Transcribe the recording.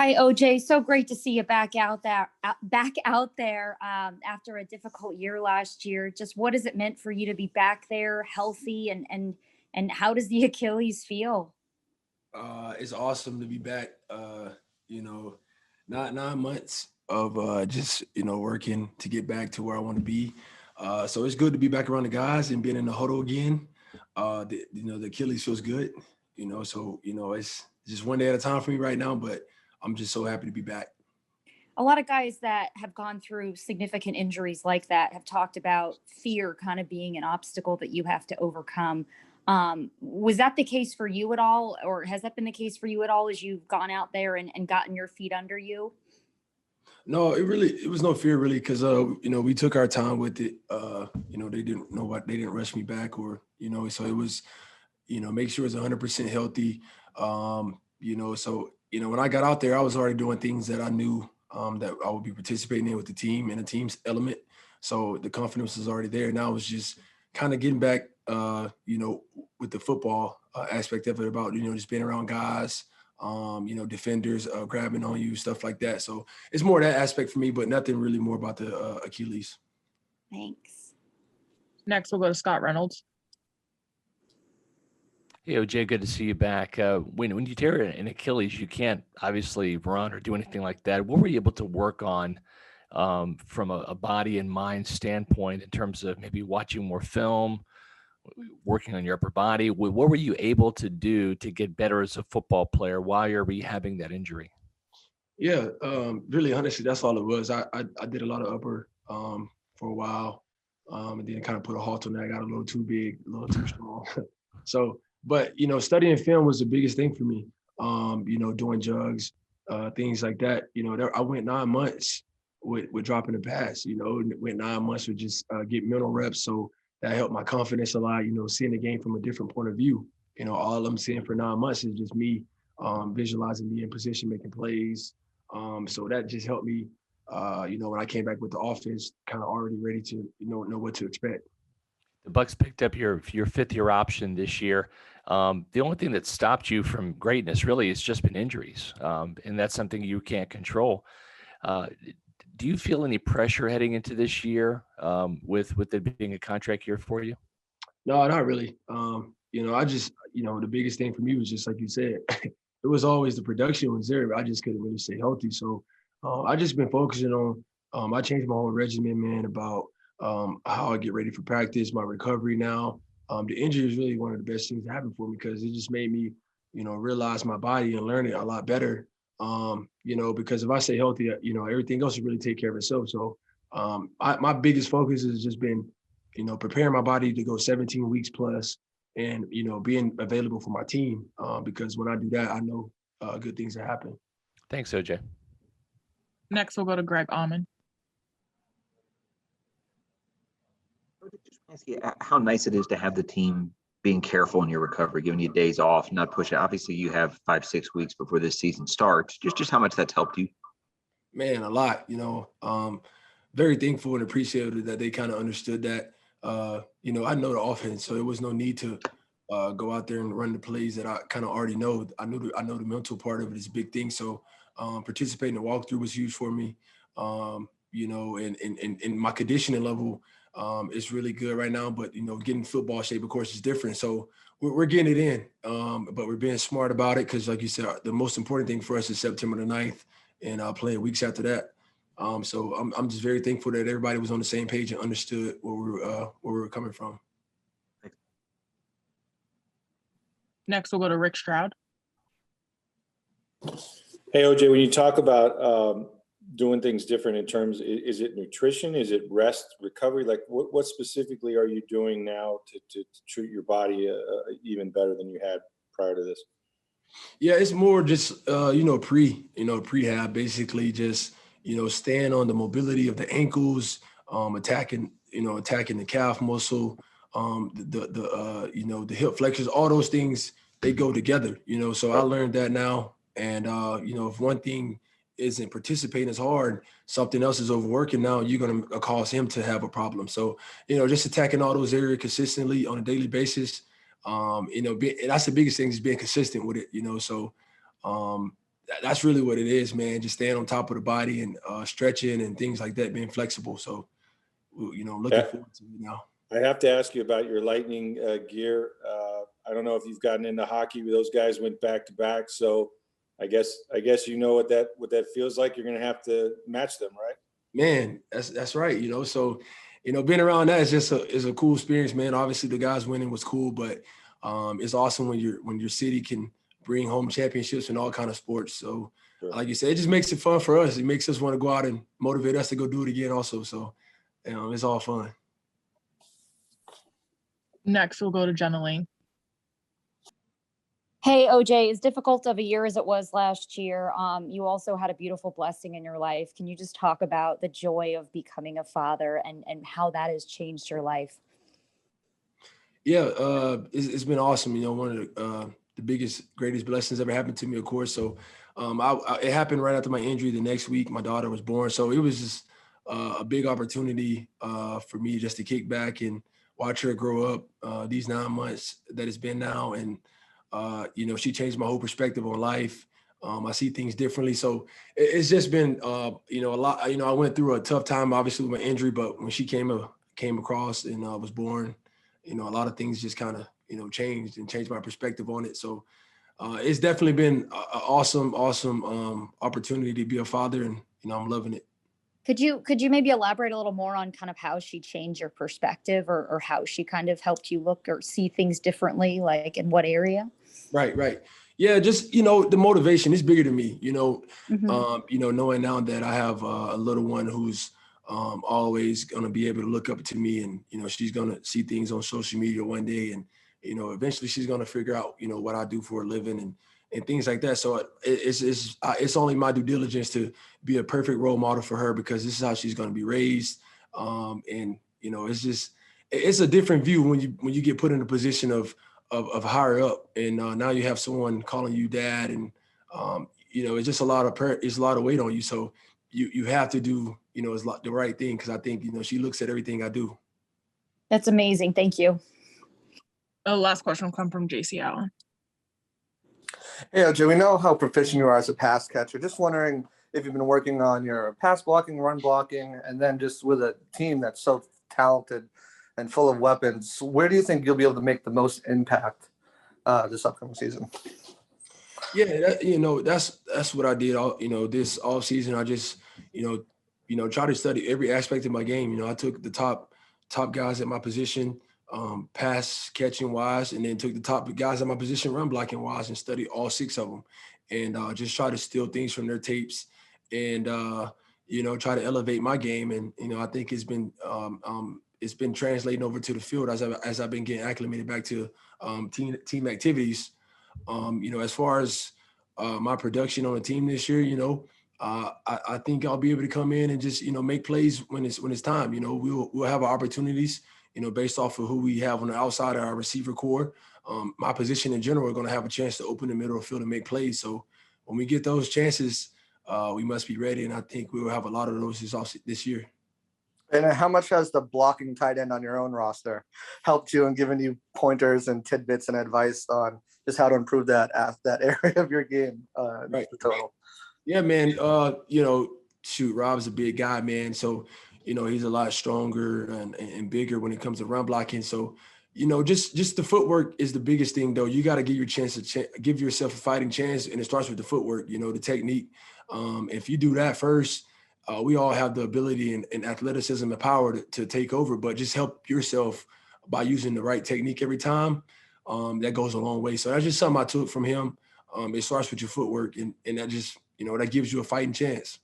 Hi, OJ. So great to see you back out there after a difficult year last year. Just what has it meant for you to be back there, healthy, and how does the Achilles feel? It's awesome to be back. You know, not 9 months of just working to get back to where I want to be. So it's good to be back around the guys and being in the huddle again. The Achilles feels good. It's just one day at a time for me right now. But I'm just so happy to be back. A lot of guys that have gone through significant injuries like that have talked about fear kind of being an obstacle that you have to overcome. Was that the case for you at all, or has that been the case for you at all as you've gone out there and gotten your feet under you? No, it was no fear really because we took our time with it. They didn't know what they didn't rush me back so it was make sure it's 100% healthy. When I got out there, I was already doing things that I knew that I would be participating in with the team and the team's element. So the confidence was already there. Now it was just kind of getting back, with the football aspect of it about, just being around guys, defenders grabbing on you, stuff like that. So it's more that aspect for me, but nothing really more about the Achilles. Thanks. Next, we'll go to Scott Reynolds. Hey, OJ, good to see you back. When you tear an Achilles, you can't obviously run or do anything like that. What were you able to work on from a body and mind standpoint in terms of maybe watching more film, working on your upper body? What were you able to do to get better as a football player while you're rehabbing that injury? Yeah, really, honestly, that's all it was. I did a lot of upper for a while, and then kind of put a halt on that. I got a little too big, a little too strong. But studying film was the biggest thing for me. Doing jugs, things like that. I went 9 months with dropping the pass. Went 9 months with just get mental reps. So that helped my confidence a lot. Seeing the game from a different point of view. All I'm seeing for 9 months is just me visualizing me in position, making plays. So that just helped me. When I came back with the offense, kind of already ready to know what to expect. The Bucs picked up your fifth-year option this year. The only thing that stopped you from greatness really has just been injuries, and that's something you can't control. Do you feel any pressure heading into this year with it being a contract year for you? No, not really. I just, the biggest thing for me was just like you said, it was always the production was there, but I just couldn't really stay healthy. So I just been focusing on. I changed my whole regimen, man, about how I get ready for practice, my recovery now. The injury is really one of the best things that happened for me because it just made me, realize my body and learn it a lot better. Because if I stay healthy, everything else will really take care of itself. So my biggest focus has just been, preparing my body to go 17 weeks plus and, being available for my team. Because when I do that, I know good things that happen. Thanks, OJ. Next, we'll go to Greg Auman. Just ask you how nice it is to have the team being careful in your recovery, giving you days off, not pushing. Obviously, you have 5-6 weeks before this season starts. Just how much that's helped you. Man, a lot. Very thankful and appreciative that they kind of understood that. I know the offense, so there was no need to go out there and run the plays that I kind of already know. I know the mental part of it is a big thing. So participating in the walkthrough was huge for me. And my conditioning level is really good right now. But getting football shape, of course, is different. So we're getting it in, but we're being smart about it because, like you said, the most important thing for us is September the 9th and playing weeks after that. So I'm just very thankful that everybody was on the same page and understood where we were coming from. Next, we'll go to Rick Stroud. Hey, OJ, when you talk about doing things different in terms, is it nutrition? Is it rest, recovery? Like what specifically are you doing now to treat your body even better than you had prior to this? Yeah, it's more just, prehab, basically just, staying on the mobility of the ankles, attacking the calf muscle, the hip flexors, all those things, they go together, so I learned that now. And, if one thing isn't participating as hard, something else is overworking now, you're going to cause him to have a problem. So, just attacking all those areas consistently on a daily basis, that's the biggest thing is being consistent with it, so that's really what it is, man. Just staying on top of the body and stretching and things like that, being flexible. So, looking forward to it now. I have to ask you about your Lightning gear. I don't know if you've gotten into hockey. Those guys went back to back, so I guess you know what that feels like. You're going to have to match them, right? Man, that's right. So, being around that is a cool experience, man. Obviously, the guys winning was cool, but it's awesome when your city can bring home championships in all kind of sports. So, Sure. like you said, it just makes it fun for us. It makes us want to go out and motivate us to go do it again, also. So, it's all fun. Next, we'll go to Jenna Lane. Hey, OJ, as difficult of a year as it was last year, you also had a beautiful blessing in your life. Can you just talk about the joy of becoming a father and how that has changed your life? Yeah, it's been awesome. One of the biggest, greatest blessings ever happened to me, of course. So it happened right after my injury. The next week, my daughter was born. So it was just a big opportunity for me just to kick back and watch her grow up these 9 months that it's been now. And, she changed my whole perspective on life. I see things differently. So it's just been, a lot. I went through a tough time, obviously, with my injury. But when she came across and was born, a lot of things just kind of, changed my perspective on it. So it's definitely been an awesome opportunity to be a father, and, I'm loving it. Could you maybe elaborate a little more on kind of how she changed your perspective or how she kind of helped you look or see things differently, like in what area? Right. Yeah, just, the motivation is bigger than me, Mhm. knowing now that I have a little one who's always going to be able to look up to me, and, she's going to see things on social media one day, and, eventually she's going to figure out, what I do for a living and things like that. So it's only my due diligence to be a perfect role model for her, because this is how she's going to be raised. And, it's a different view when you get put in a position of higher up, and now you have someone calling you dad, and it's just it's a lot of weight on you. So you have to do the right thing, because I think she looks at everything I do. That's amazing. Thank you. The last question will come from JC Allen. Hey, OJ, we know how proficient you are as a pass catcher. Just wondering if you've been working on your pass blocking, run blocking, and then just with a team that's so talented and full of weapons, where do you think you'll be able to make the most impact this upcoming season? Yeah, that's what I did all this off season. I just try to study every aspect of my game. I took the top guys at my position, pass catching wise, and then took the top guys at my position run blocking wise, and studied all 6 of them, and just try to steal things from their tapes, and try to elevate my game. And I think it's been translating over to the field as I've been getting acclimated back to team activities. As far as my production on the team this year, I think I'll be able to come in and just make plays when it's time. We'll have our opportunities, based off of who we have on the outside of our receiver core. My position in general are going to have a chance to open the middle of the field and make plays. So when we get those chances, we must be ready, and I think we will have a lot of those this year. And how much has the blocking tight end on your own roster helped you and given you pointers and tidbits and advice on just how to improve that area of your game? Right. Total. Yeah, man. Rob's a big guy, man. So, he's a lot stronger and bigger when it comes to run blocking. So, just the footwork is the biggest thing, though. You got to give give yourself a fighting chance, and it starts with the footwork. The technique. If you do that first, we all have the ability and athleticism and power to take over, but just help yourself by using the right technique every time. That goes a long way. So that's just something I took from him. It starts with your footwork, and that just, that gives you a fighting chance.